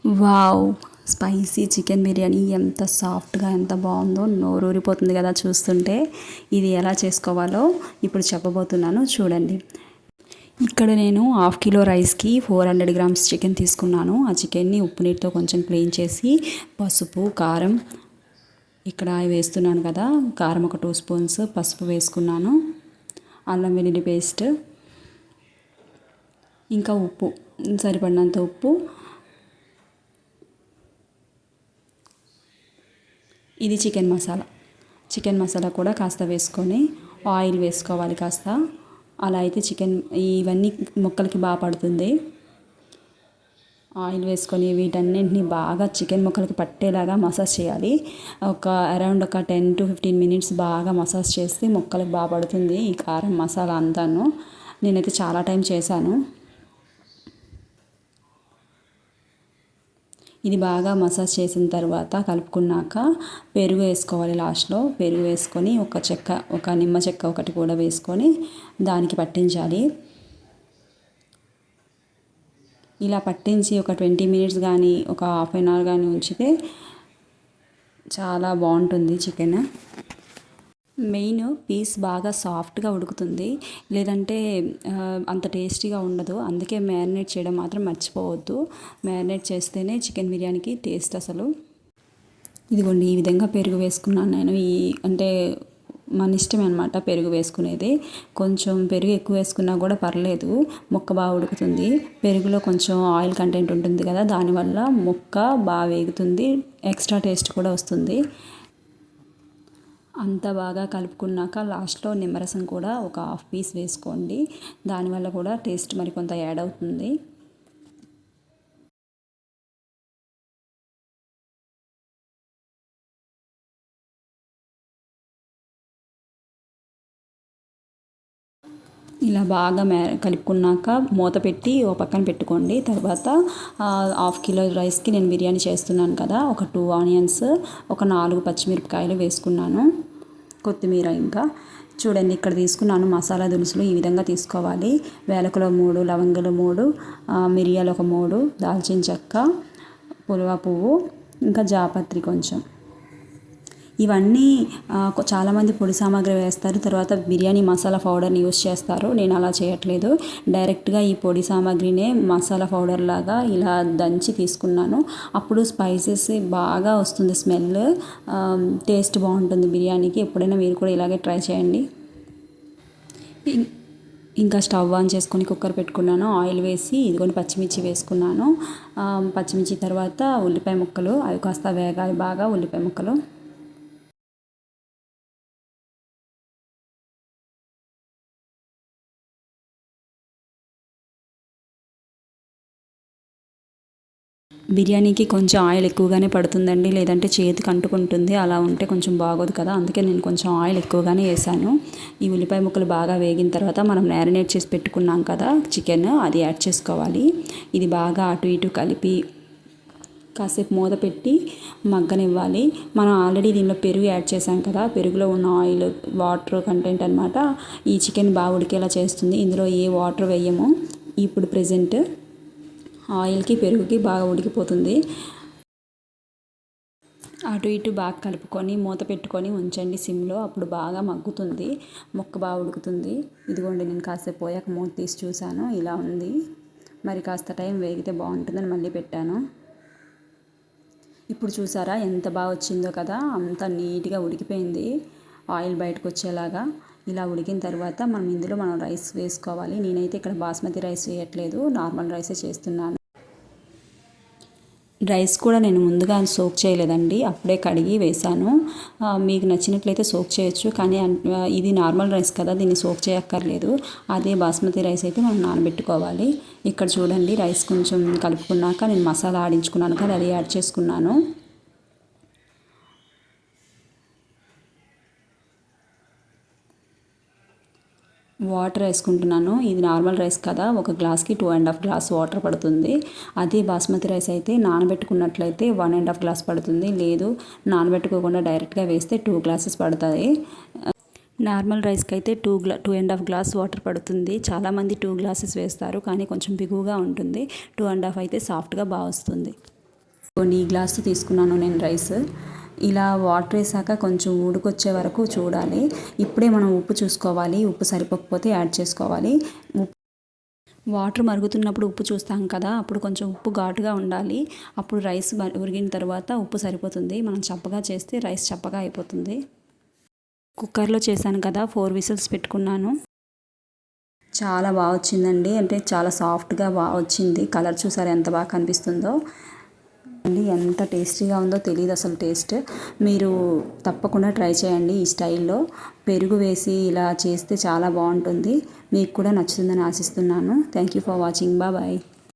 Wow! Spicy chicken biryani ఎంత సాఫ్ట్‌గా ఎంత బావుందో నోరూరిపోతుంది కదా చూస్తుంటే. ఇది ఎలా చేసుకోవాలో ఇప్పుడు చెప్పబోతున్నాను చూడండి. ఇక్కడ నేను హాఫ్ కిలో రైస్‌కి 400 గ్రామ్స్ చికెన్ తీసుకున్నాను. ఆ చికెన్‌ని ఉప్పు నీటితో కొంచెం క్లీన్ చేసి పసుపు, కారం ఇక్కడ వేస్తున్నాను కదా! కారం ఒక 2 స్పూన్స్, పసుపు వేసుకున్నాను. అల్లం వెల్లుల్లి పేస్ట్, ఇంకా ఉప్పు సరిపడినంత ఉప్పు. ఇది చికెన్ మసాలా. చికెన్ మసాలా కూడా కాస్త వేసుకొని ఆయిల్ వేసుకోవాలి కాస్త. అలా అయితే చికెన్ ఇవన్నీ ముక్కలకి బాగా పడుతుంది. ఆయిల్ వేసుకొని వీటన్నింటినీ బాగా చికెన్ ముక్కలకి పట్టేలాగా మసాజ్ చేయాలి. అరౌండ్ ఒక 10 to 15 మినిట్స్ బాగా మసాజ్ చేస్తే ముక్కలకు బాగా పడుతుంది ఈ కారం మసాలా అంతాను. నేనైతే చాలా టైం చేశాను. ఇది బాగా మసాజ్ చేసిన తర్వాత కలుపుకున్నాక పెరుగు వేసుకోవాలి. లాస్ట్లో పెరుగు వేసుకొని ఒక నిమ్మ చెక్క ఒకటి కూడా వేసుకొని దానికి పట్టించాలి. ఇలా పట్టించి ఒక 20 మినిట్స్ కానీ ఒక హాఫ్ అన్ అవర్ కానీ ఉంచితే చాలా బాగుంటుంది చికెన్. మెయిన్ పీస్ బాగా సాఫ్ట్గా ఉడుకుతుంది, లేదంటే అంత టేస్టీగా ఉండదు. అందుకే మ్యారినేట్ చేయడం మాత్రం మర్చిపోవద్దు. మ్యారినేట్ చేస్తేనే చికెన్ బిర్యానీకి టేస్ట్ అసలు. ఇదిగోండి ఈ విధంగా పెరుగు వేసుకున్నాను నేను. అంటే మన ఇష్టమే అనమాట పెరుగు వేసుకునేది. కొంచెం పెరుగు ఎక్కువ వేసుకున్నా కూడా పర్లేదు, ముక్క బాగా ఉడుకుతుంది. పెరుగులో కొంచెం ఆయిల్ కంటెంట్ ఉంటుంది కదా, దానివల్ల ముక్క బాగా వేగుతుంది, ఎక్స్ట్రా టేస్ట్ కూడా వస్తుంది. అంతా బాగా కలుపుకున్నాక లాస్ట్లో నిమ్మరసం కూడా ఒక హాఫ్ పీస్ వేసుకోండి. దానివల్ల కూడా టేస్ట్ మరికొంత యాడ్ అవుతుంది. ఇలా బాగా కలుపుకున్నాక మూత పెట్టి ఓ పక్కన పెట్టుకోండి. తర్వాత హాఫ్ కిలో రైస్కి నేను బిర్యానీ చేస్తున్నాను కదా, ఒక 2 ఆనియన్స్, ఒక 4 పచ్చిమిరపకాయలు వేసుకున్నాను, కొత్తిమీర. ఇంకా చూడండి ఇక్కడ తీసుకున్నాను మసాలా దినుసులు ఈ విధంగా తీసుకోవాలి. వేలకులు 3, లవంగాలు 3, మిరియాలు ఒక 3, దాల్చిన చెక్క, పులువ పువ్వు, ఇంకా జాపత్రి కొంచెం. ఇవన్నీ చాలామంది పొడి సామాగ్రి వేస్తారు, తర్వాత బిర్యానీ మసాలా పౌడర్ని యూస్ చేస్తారు. నేను అలా చేయట్లేదు, డైరెక్ట్గా ఈ పొడి సామాగ్రినే మసాలా పౌడర్ లాగా ఇలా దంచి తీసుకున్నాను. అప్పుడు స్పైసెస్ బాగా వస్తుంది, స్మెల్, టేస్ట్ బాగుంటుంది బిర్యానీకి. ఎప్పుడైనా మీరు కూడా ఇలాగే ట్రై చేయండి. ఇంకా స్టవ్ ఆన్ చేసుకొని కుక్కర్ పెట్టుకున్నాను. ఆయిల్ వేసి ఇదిగోండి పచ్చిమిర్చి వేసుకున్నాను. పచ్చిమిర్చి తర్వాత ఉల్లిపాయ ముక్కలు, అవి కాస్త వేగాలి బాగా ఉల్లిపాయ ముక్కలు. బిర్యానీకి కొంచెం ఆయిల్ ఎక్కువగానే పడుతుందండి, లేదంటే చేతికి అంటుకుంటుంది. అలా ఉంటే కొంచెం బాగోదు కదా, అందుకే నేను కొంచెం ఆయిల్ ఎక్కువగానే వేసాను. ఈ ఉల్లిపాయ ముక్కలు బాగా వేగిన తర్వాత మనం మ్యారినేట్ చేసి పెట్టుకున్నాం కదా చికెన్, అది యాడ్ చేసుకోవాలి. ఇది బాగా అటు ఇటు కలిపి కాసేపు మూత పెట్టి మగ్గనివ్వాలి. మనం ఆల్రెడీ దీనిలో పెరుగు యాడ్ చేసాం కదా, పెరుగులో ఉన్న ఆయిల్ వాటర్ కంటెంట్ అనమాట ఈ చికెన్ బాగా ఉడికేలా చేస్తుంది. ఇందులో ఏ వాటర్ వేయము. ఇప్పుడు ప్రెజెంట్ ఆయిల్కి పెరుగుకి బాగా ఉడికిపోతుంది. అటు ఇటు బాగా కలుపుకొని మూత పెట్టుకొని ఉంచండి సిమ్లో, అప్పుడు బాగా మగ్గుతుంది, ముక్క బాగా ఉడుకుతుంది. ఇదిగోండి నేను కాసేపు పోయాక మూత తీసి చూశాను, ఇలా ఉంది. మరి కాస్త టైం వేగితే బాగుంటుందని మళ్ళీ పెట్టాను. ఇప్పుడు చూసారా ఎంత బాగా వచ్చిందో కదా, అంత నీట్గా ఉడికిపోయింది ఆయిల్ బయటకు వచ్చేలాగా. ఇలా ఉడికిన తర్వాత ఇందులో మనం రైస్ వేసుకోవాలి. నేనైతే ఇక్కడ బాస్మతి రైస్ వేయట్లేదు, నార్మల్ రైసే చేస్తున్నాను. రైస్ కూడా నేను ముందుగా సోక్ చేయలేదండి, అప్పుడే కడిగి వేశాను. మీకు నచ్చినట్లయితే సోక్ చేయొచ్చు, కానీ ఇది నార్మల్ రైస్ కదా, దీన్ని సోక్ చేయక్కర్లేదు. అదే బాస్మతి రైస్ అయితే మనం నానబెట్టుకోవాలి. ఇక్కడ చూడండి రైస్ కొంచెం కలుపుకున్నాక నేను మసాలా ఆడించుకున్నాను కదా, అది యాడ్ చేసుకున్నాను. వాటర్ వేసుకుంటున్నాను. ఇది నార్మల్ రైస్ కదా, ఒక గ్లాస్కి 2.5 గ్లాస్ వాటర్ పడుతుంది. అదే బాస్మతి రైస్ అయితే నానబెట్టుకున్నట్లయితే 1.5 గ్లాస్ పడుతుంది, లేదు నానబెట్టుకోకుండా డైరెక్ట్గా వేస్తే 2 గ్లాసెస్ పడుతుంది. నార్మల్ రైస్కి అయితే 2.5 గ్లాస్ వాటర్ పడుతుంది. చాలామంది 2 గ్లాసెస్ వేస్తారు, కానీ కొంచెం బిగువుగా ఉంటుంది. 2.5 అయితే సాఫ్ట్గా బాగా వస్తుంది. కొన్ని గ్లాస్ తీసుకున్నాను నేను రైస్. ఇలా వాటర్ వేసాక కొంచెం ఉడికొచ్చే వరకు చూడాలి. ఇప్పుడే మనం ఉప్పు చూసుకోవాలి. ఉప్పు సరిపోకపోతే యాడ్ చేసుకోవాలి. వాటర్ మరుగుతున్నప్పుడు ఉప్పు చూస్తాం కదా, అప్పుడు కొంచెం ఉప్పు ఘాటుగా ఉండాలి. అప్పుడు రైస్ ఉడికిన తర్వాత ఉప్పు సరిపోతుంది. మనం చప్పగా చేస్తే రైస్ చప్పగా అయిపోతుంది. కుక్కర్లో చేశాను కదా, 4 విజిల్స్ పెట్టుకున్నాను. చాలా బాగా వచ్చిందండి. అంటే చాలా సాఫ్ట్గా బాగా వచ్చింది. కలర్ చూసారు ఎంత బాగా కనిపిస్తుందో అండి. ఎంత టేస్టీగా ఉందో తెలియదు అసలు టేస్ట్. మీరు తప్పకుండా ట్రై చేయండి ఈ స్టైల్లో. పెరుగు వేసి ఇలా చేస్తే చాలా బాగుంటుంది. మీకు కూడా నచ్చుతుందని ఆశిస్తున్నాను. Thank you for watching. Bye.